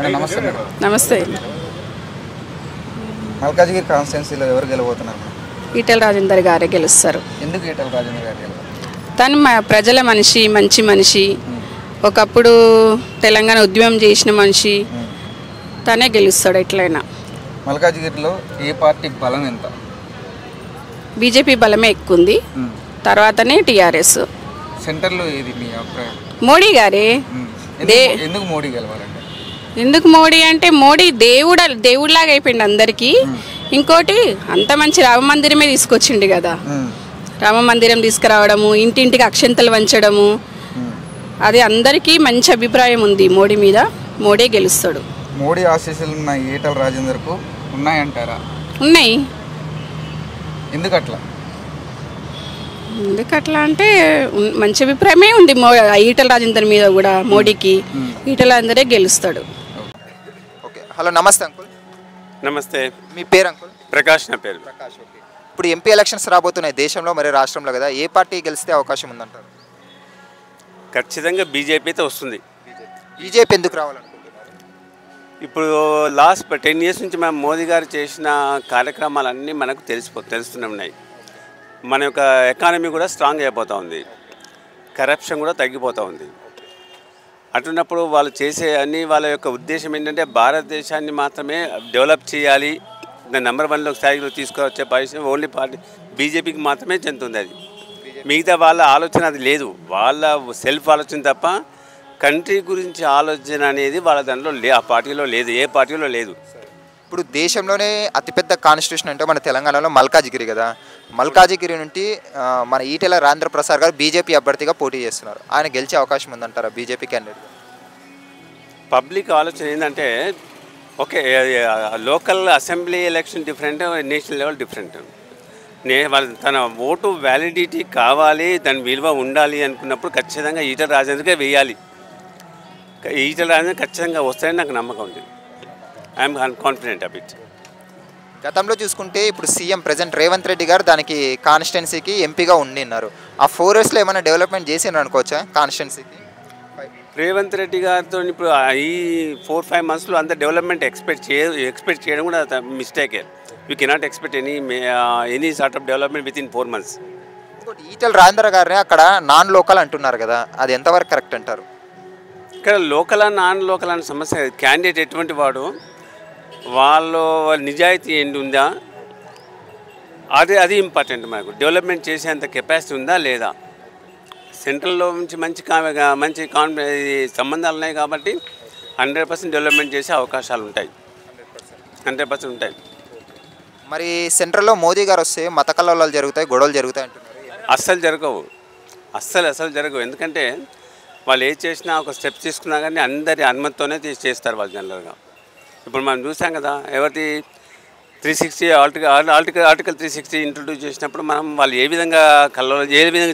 నమస్తే మేడం. నమస్తే. మల్కాజ్గిరి కాన్స్టిట్యున్సీలో ఎవరు గెలవబోతున్నారు? ఈటెల రాజేందర్ గారే గెలుస్తారు. ఎందుకు ఈటెల రాజేందర్ గారు గెలవాలి? తను ప్రజల మనిషి, మంచి మనిషి, ఒకప్పుడు తెలంగాణ ఉద్యమం చేసిన మనిషి, తనే గెలుస్తాడు ఎట్లయినా. మల్కాజ్గిరిలో ఏ పార్టీ బలం ఎంత? బీజేపీ బలమే ఎక్కువ ఉంది, తర్వాతనే టీఆర్ఎస్. సెంటర్లో ఏది మీ అభిప్రాయం? మోడీ గారే. ఎందుకు మోడీ గెలవాలంటే? ఎందుకు మోడీ అంటే మోడీ దేవుడిలాగా అయిపోయింది అందరికీ. ఇంకోటి అంత మంచి రామ మందిరమే తీసుకొచ్చిండు కదా. రామ మందిరం తీసుకురావడము, ఇంటింటికి అక్షంతలు వంచడము, అది అందరికీ మంచి అభిప్రాయం ఉంది మోడీ మీద. మోడీ గెలుస్తాడు. మోడీ ఆశీస్సులు ఉన్న ఈటెల రాజేందర్కు ఉన్నాయంటారా? ఉన్నాయి. ఎందుకట్లా? ఎందుకట్లా అంటే మంచి అభిప్రాయమే ఉంది ఈటెల రాజేందర్ మీద కూడా. మోడీకి ఈటెల రాజేందరే గెలుస్తాడు. ఓకే, హలో, నమస్తే అంకుల్. నమస్తే. మీ పేరు అంకుల్? ప్రకాష్ నా పేరు. ప్రకాష్. ఓకే, ఇప్పుడు ఎంపీ ఎలక్షన్స్ రాబోతున్నాయి దేశంలో మరియు రాష్ట్రంలో కదా, ఏ పార్టీ గెలిస్తే అవకాశం ఉందంటారు? ఖచ్చితంగా బీజేపీతో వస్తుంది. బీజేపీ ఎందుకు రావాలనుకుంటున్నారు? ఇప్పుడు లాస్ట్ 10 years నుంచి మనం మోదీ గారు చేసిన కార్యక్రమాలన్నీ మనకు తెలుస్తూనే ఉన్నాయి. మన యొక్క ఎకానమీ కూడా స్ట్రాంగ్ అయిపోతూ ఉంది, కరప్షన్ కూడా తగ్గిపోతూ ఉంది. అటున్నప్పుడు వాళ్ళు చేసే అన్ని వాళ్ళ యొక్క ఉద్దేశం ఏంటంటే భారతదేశాన్ని మాత్రమే డెవలప్ చేయాలి, నెంబర్ 1 స్థాయిలో తీసుకువచ్చే పరిస్థితి ఓన్లీ పార్టీ బీజేపీకి మాత్రమే చెందుతుంది. అది మిగతా వాళ్ళ ఆలోచన అది లేదు, వాళ్ళ సెల్ఫ్ ఆలోచన తప్ప కంట్రీ గురించి ఆలోచన అనేది వాళ్ళ దాంట్లో ఆ పార్టీలో లేదు, ఏ పార్టీలో లేదు. ఇప్పుడు దేశంలోనే అతిపెద్ద కాన్స్టిట్యూషన్ అంటే మన తెలంగాణలో మల్కాజ్గిరి కదా. మల్కాజ్గిరి నుండి మన ఈటెల రాజేంద్ర ప్రసాద్ గారు బీజేపీ అభ్యర్థిగా పోటీ చేస్తున్నారు. ఆయన గెలిచే అవకాశం ఉందంటారా బీజేపీ క్యాండిడేట్? పబ్లిక్ ఆలోచన ఏంటంటే okay, local assembly election different, national level different. తన ఓటు వ్యాలిడిటీ కావాలి, దాని విలువ ఉండాలి అనుకున్నప్పుడు ఖచ్చితంగా ఈటెల రాజేందర్కే వేయాలి. ఈటెల రాజేందర్ ఖచ్చితంగా వస్తాయని నాకు నమ్మకం ఉంది. I'm confident of it. గతంలో చూసుకుంటే ఇప్పుడు సీఎం ప్రెసిడెంట్ రేవంత్ రెడ్డి గారు దానికి కాన్స్టిట్యున్సీకి ఎంపీగా ఉండిన్నారు. ఆ 4 yearsలో ఏమైనా డెవలప్మెంట్ చేసినారు అనుకోవచ్చా కాన్స్టిట్యున్సీకి? రేవంత్ రెడ్డి గారితో ఇప్పుడు ఈ 4-5 monthsలో అంత డెవలప్మెంట్ ఎక్స్పెక్ట్ చేయడం కూడా మిస్టేకే. You cannot expect any sort of development with in 4 months. ఇంకోటి ఈటెల రాజేందర్ గారిని అక్కడ నాన్ లోకల్ అంటున్నారు కదా, అది ఎంతవరకు కరెక్ట్ అంటారు? ఇక్కడ లోకల్ నాన్ లోకల్ అనే సమస్య, క్యాండిడేట్ ఎటువంటి వాడు, వాళ్ళు నిజాయితీ ఏంటి ఉందా, అది ఇంపార్టెంట్. మనకు డెవలప్మెంట్ చేసేంత కెపాసిటీ ఉందా లేదా. సెంట్రల్లో నుంచి మంచి సంబంధాలు ఉన్నాయి కాబట్టి 100% డెవలప్మెంట్ చేసే అవకాశాలు ఉంటాయి, 100% ఉంటాయి. మరి సెంట్రల్లో మోదీ గారు వస్తే మత కలహాలు జరుగుతాయి, గొడవలు జరుగుతాయి అంటున్నారు. అస్సలు జరగవు. ఎందుకంటే వాళ్ళు ఏది చేసినా ఒక స్టెప్స్ తీసుకున్నా కానీ అందరి అనుమతితోనే చేస్తారు వాళ్ళు జనరల్గా. ఇప్పుడు మనం చూసాం కదా, ఎవరి 360 ఆర్టికల్ 360 ఇంట్రొడ్యూస్ చేసినప్పుడు మనం వాళ్ళు ఏ విధంగా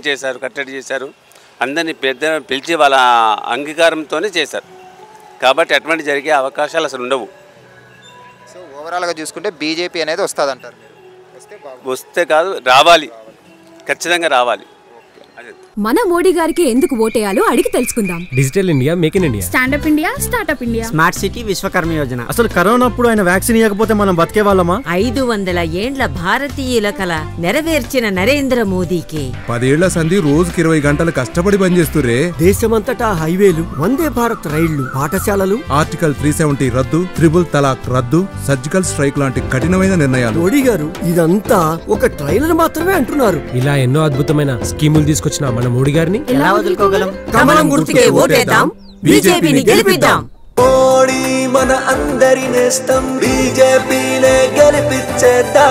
చేశారు, కట్టడి చేశారు, అందరినీ పిలిచి వాళ్ళ అంగీకారంతోనే చేశారు. కాబట్టి అటువంటి జరిగే అవకాశాలు అసలు ఉండవు. సో ఓవరాల్గా చూసుకుంటే బీజేపీ అనేది వస్తుంది అంటారు? వస్తే కాదు, రావాలి, ఖచ్చితంగా రావాలి. మన మోడీ గారికి ఎందుకు ఓటేయాలో అడిగి తెలుసుకుందాం. Digital India, make in India, stand up India, startup India, smart city, Vishwakarma Yojana. అసలు కరోనా అప్పుడు ఆయన వ్యాక్సిన్ ఇవ్వకపోతే మనం బతికే వాళ్ళమా? 500 ఏండ్ల భారతీయుల కల నెరవేర్చిన నరేంద్ర మోదీకి 10 ఏళ్ల సంధి రోజుకి 20 గంటలు కష్టపడి పనిచేస్తురే. దేశమంతటా హైవేలు, వందే భారత్ రైళ్లు, పాఠశాలలు, ఆర్టికల్ 370 రద్దు, ట్రిపుల్ తలాక్ రద్దు, సర్జికల్ స్ట్రైక్ లాంటి కఠినమైన నిర్ణయాలు. మోడీ గారు ఇదంతా ఒక ట్రైలర్ మాత్రమే అంటున్నారు. ఇలా ఎన్నో అద్భుతమైన స్కీములు తీసుకొచ్చిన మన మోడీ గారిని ఎలా వదులుకోగలం? కమలం గుర్తుకే ఓటేద్దాం, బీజేపీని గెలిపిద్దాం. మోడీ మన అందరి నేస్తం, బీజేపీనే గెలిపించేద్దాం.